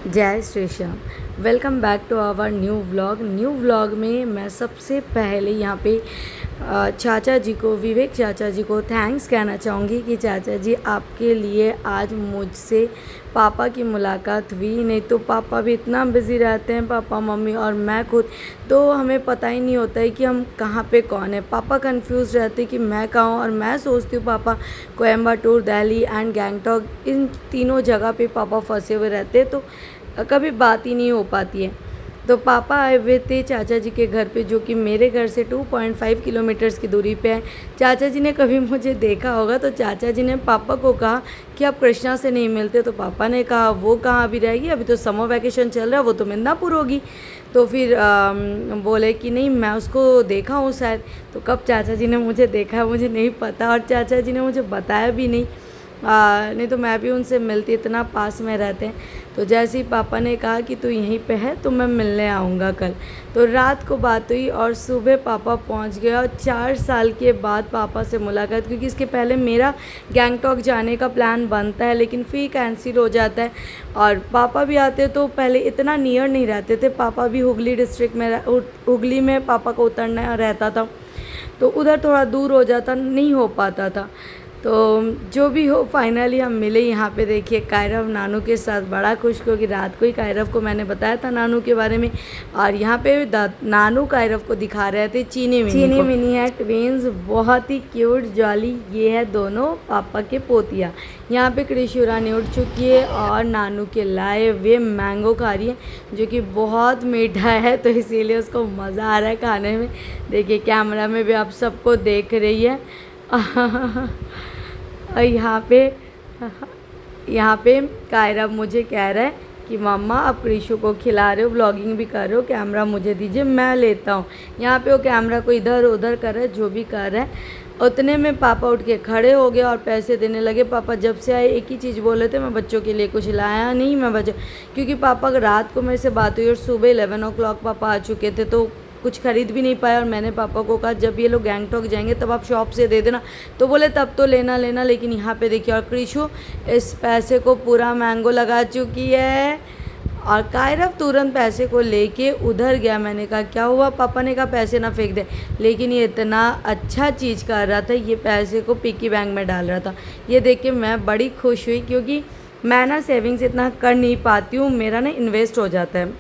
जय Shri Shyam. Welcome back to our new vlog में मैं सबसे पहले यहाँ पे चाचा जी को, विवेक चाचा जी को थैंक्स कहना चाहूँगी कि चाचा जी आपके लिए आज मुझसे पापा की मुलाकात हुई। नहीं तो पापा भी इतना बिज़ी रहते हैं, पापा मम्मी और मैं खुद, तो हमें पता ही नहीं होता है कि हम कहाँ पे कौन है। पापा कंफ्यूज रहते हैं कि मैं कहाँ हूँ, और मैं सोचती हूँ पापा कोयम्बटूर, दिल्ली एंड गैंगटॉक, इन तीनों जगह पे पापा फंसे हुए रहते हैं, तो कभी बात ही नहीं हो पाती है। तो पापा आए हुए थे चाचा जी के घर पे, जो कि मेरे घर से 2.5 किलोमीटर्स की दूरी पे है। चाचा जी ने कभी मुझे देखा होगा तो चाचा जी ने पापा को कहा कि आप कृष्णा से नहीं मिलते, तो पापा ने कहा वो कहाँ अभी रहेगी, अभी तो समर वैकेशन चल रहा है, वो तो मिदनापुर होगी। तो फिर बोले कि नहीं मैं उसको देखा हूँ शायद। तो कब चाचा जी ने मुझे देखा है मुझे नहीं पता, और चाचा जी ने मुझे बताया भी नहीं। नहीं तो मैं भी उनसे मिलती, इतना पास में रहते हैं। तो जैसे ही पापा ने कहा कि तू यहीं पे है तो मैं मिलने आऊँगा कल, तो रात को बात हुई और सुबह पापा पहुंच गए। और 4 साल के बाद पापा से मुलाकात, क्योंकि इसके पहले मेरा गैंगटॉक जाने का प्लान बनता है लेकिन फिर कैंसिल हो जाता है। और पापा भी आते तो पहले इतना नियर नहीं रहते थे, पापा भी हुगली डिस्ट्रिक्ट में, हुगली में पापा को उतरना रहता था, तो उधर थोड़ा दूर हो जाता, नहीं हो पाता था। तो जो भी हो फाइनली हम मिले यहाँ पे। देखिए कायरव नानू के साथ बड़ा खुश, क्योंकि रात को ही कायरव को मैंने बताया था नानू के बारे में, और यहाँ पे नानू कायरव को दिखा रहे थे चीनी मिनी है, ट्विंस, बहुत ही क्यूट जॉली। ये है दोनों पापा के पोतिया। यहाँ पे कृषि रानी उठ चुकी है और नानू के लाए वे मैंगो खा रही है, जो कि बहुत मीठा है, तो इसीलिए उसको मज़ा आ रहा है खाने में। देखिए कैमरा में भी आप सबको देख रही है। और यहाँ पे कायरा मुझे कह रहा है कि मम्मा आप कृषु को खिला रहे हो, व्लॉगिंग भी कर रहे हो, कैमरा मुझे दीजिए मैं लेता हूँ। यहाँ पे वो कैमरा को इधर उधर कर रहा है, जो भी कर रहा है। उतने में पापा उठ के खड़े हो गए और पैसे देने लगे। पापा जब से आए एक ही चीज़ बोले थे, मैं बच्चों के लिए कुछ लाया नहीं, मैं बच्चों, क्योंकि पापा रात को मेरे से बात हुई और सुबह 11 o'clock पापा आ चुके थे, तो कुछ खरीद भी नहीं पाया। और मैंने पापा को कहा जब ये लोग गैंगटॉक जाएंगे तब आप शॉप से दे देना, तो बोले तब तो लेना लेना। लेकिन यहाँ पे देखिए, और कृषु इस पैसे को पूरा मैंगो लगा चुकी है, और कायरव तुरंत पैसे को लेके उधर गया। मैंने कहा क्या हुआ, पापा ने कहा पैसे ना फेंक दे, लेकिन ये इतना अच्छा चीज़ कर रहा था, ये पैसे को पिग्गी बैंक में डाल रहा था। ये देख के मैं बड़ी खुश हुई, क्योंकि मैं ना सेविंग्स इतना कर नहीं पाती हूँ, मेरा ना इन्वेस्ट हो जाता है।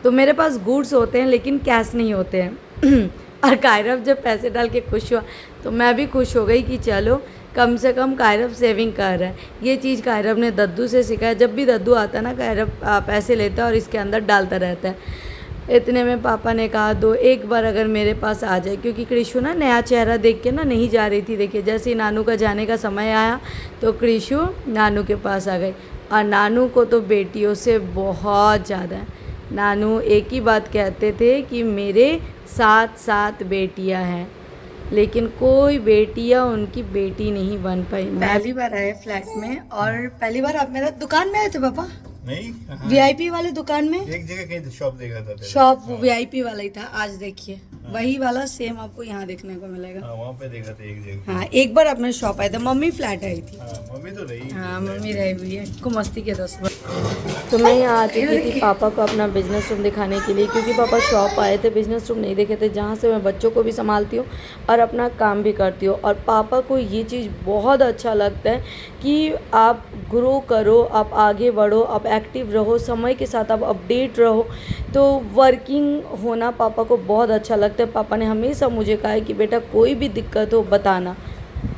तो मेरे पास गुड्स होते हैं लेकिन कैश नहीं होते हैं। और कायरव जब पैसे डाल के खुश हुआ तो मैं भी खुश हो गई कि चलो कम से कम कायरव सेविंग कर रहा है। ये चीज़ कायरव ने दद्दू से सीखा है। जब भी दद्दू आता है ना, कायरव पैसे लेता है और इसके अंदर डालता रहता है। इतने में पापा ने कहा दो एक बार अगर मेरे पास आ जाए, क्योंकि कृषु ना नया चेहरा देख के ना नहीं जा रही थी। देखिए जैसे ही नानू का जाने का समय आया तो कृषु नानू के पास आ गई, और नानू को तो बेटियों से बहुत ज़्यादा है। नानू एक ही बात कहते थे कि मेरे 7 बेटियां हैं, लेकिन कोई बेटियां उनकी बेटी नहीं बन पाई। पहली बार आए फ्लैट में, और पहली बार आप मेरा दुकान में आए थे पापा? नहीं, वीआईपी वाले दुकान में। एक जगह कहीं शॉप देखा था तेरे। शॉप वीआईपी वाला ही था। आज देखिए वही वाला सेम आपको यहाँ देखने को मिलेगा। वहाँ पे देखा था एक जगह। हाँ एक बार अपने शॉप आए थे, मम्मी फ्लैट आई थी। मम्मी तो रही। हाँ मम्मी रही हुई है, को मस्ती के 10 बार। तो मैं यहाँ आ चुकी थी पापा को अपना बिजनेस रूम दिखाने के लिए, क्योंकि पापा शॉप आए थे, बिजनेस रूम नहीं देखे थे, जहाँ से मैं बच्चों को भी संभालती हूँ और अपना काम भी करती हूँ। और पापा को ये चीज़ बहुत अच्छा लगता है कि आप ग्रो करो, आप आगे बढ़ो, आप एक्टिव रहो, समय के साथ आप अपडेट रहो। तो वर्किंग होना पापा को बहुत अच्छा लगता है। पापा ने हमेशा मुझे कहा है कि बेटा कोई भी दिक्कत हो बताना।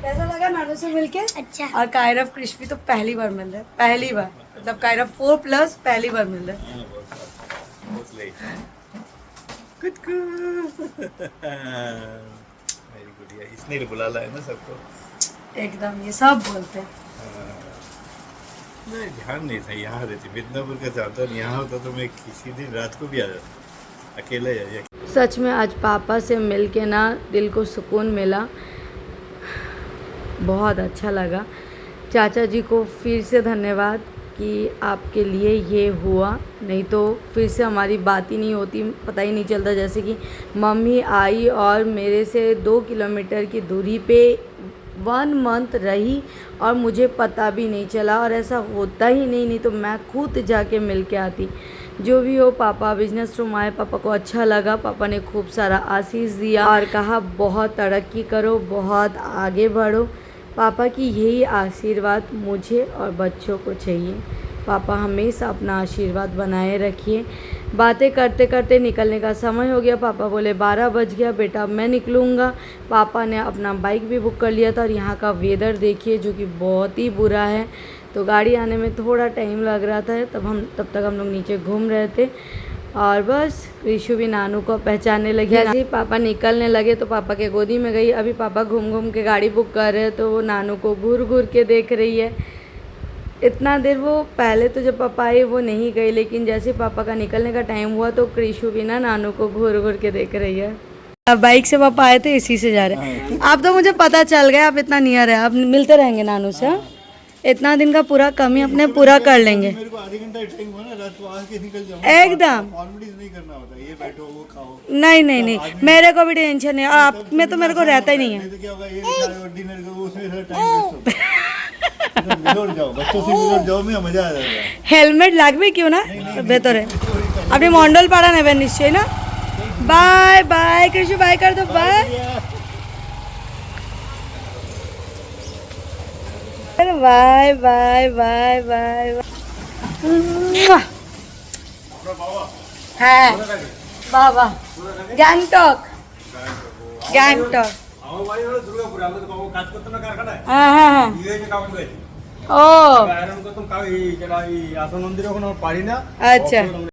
कैसा लगा नानू से मिलके? अच्छा। और कायरव कृष्ण तो पहली बार मिल रहा है, पहली बार, मतलब कायरव 4+ पहली बार मिल रहा है। मेरी गुड़िया इसने बुला लाया ना सबको, एकदम ये सब बोलते हैं। नहीं ध्यान नहीं था, यहाँ रहती मिदनापुर का जाता नहीं, यहाँ होता तो मैं किसी दिन रात को भी आ जाता, अकेला ही आ जाए। सच में आज पापा से मिल के ना दिल को सुकून मिला, बहुत अच्छा लगा। चाचा जी को फिर से धन्यवाद कि आपके लिए ये हुआ, नहीं तो फिर से हमारी बात ही नहीं होती, पता ही नहीं चलता। जैसे कि मम्मी आई और मेरे से 2 किलोमीटर की दूरी पे 1 मंथ रही और मुझे पता भी नहीं चला, और ऐसा होता ही नहीं तो मैं खुद जाके मिल के आती। जो भी हो, पापा बिजनेस रूम आए, पापा को अच्छा लगा, पापा ने खूब सारा आशीष दिया और कहा बहुत तरक्की करो, बहुत आगे बढ़ो। पापा की यही आशीर्वाद मुझे और बच्चों को चाहिए। पापा हमेशा अपना आशीर्वाद बनाए रखिए। बातें करते करते निकलने का समय हो गया। पापा बोले 12 बज गया बेटा, अब मैं निकलूँगा। पापा ने अपना बाइक भी बुक कर लिया था, और यहाँ का वेदर देखिए जो कि बहुत ही बुरा है, तो गाड़ी आने में थोड़ा टाइम लग रहा था। तब तक हम लोग नीचे घूम रहे थे, और बस ऋषु भी नानू को पहचानने लगी। जैसे ही पापा निकलने लगे तो पापा के गोदी में गई। अभी पापा घूम घूम के गाड़ी बुक कर रहे हैं, तो वो नानू को घूर घूर के देख रही है। इतना देर वो पहले तो जब पापा आए वो नहीं गई, लेकिन जैसे पापा का निकलने का टाइम हुआ तो कृषु भी ना नानू को घूर घूर के देख रही है। अब बाइक से पापा आए थे, इसी से जा रहे हैं। आप तो मुझे पता चल गया, आप इतना नियर है, आप मिलते रहेंगे नानू से। हाँ? इतना दिन का पूरा कमी अपने पूरा कर लेंगे। मेरे को आधे घंटा टाइम हुआ ना, रात को आके निकल जाऊंगा। एकदम फॉर्मेलिटीज नहीं करना होता, ये बैठो वो खाओ। नहीं, मेरे को भी टेंशन नहीं, आप में तो मेरे को रहता ही नहीं है। नहीं तो क्या होगा, ये खाओ डिनर करो, उसमें थोड़ा टाइम वेस्ट होता है। तो मिलोड़ जाओ, बच्चों से मिलोड़ जाओ में मजा आ जाएगा। हेलमेट लागबे क्यों ना, बेहतर है। अपनी मंडल पाड़ा नेबे निश्चय ना। बाय बाय कृषि, बाय कर दो, bye bye bye bye bye. হ্যাঁ বাবা, গ্যাংটক গ্যাংটক। আমার বাড়ি হলো দুর্গাপুরে, আমরা তো বাবু কাজ করতাম না কারখানায়। হ্যাঁ হ্যাঁ হ্যাঁ। ইউএতে কাজ করেছি। ও আয়রন করতাম, এই যেটা এই আসন মন্দিরে ওখানে পারি না। আচ্ছা।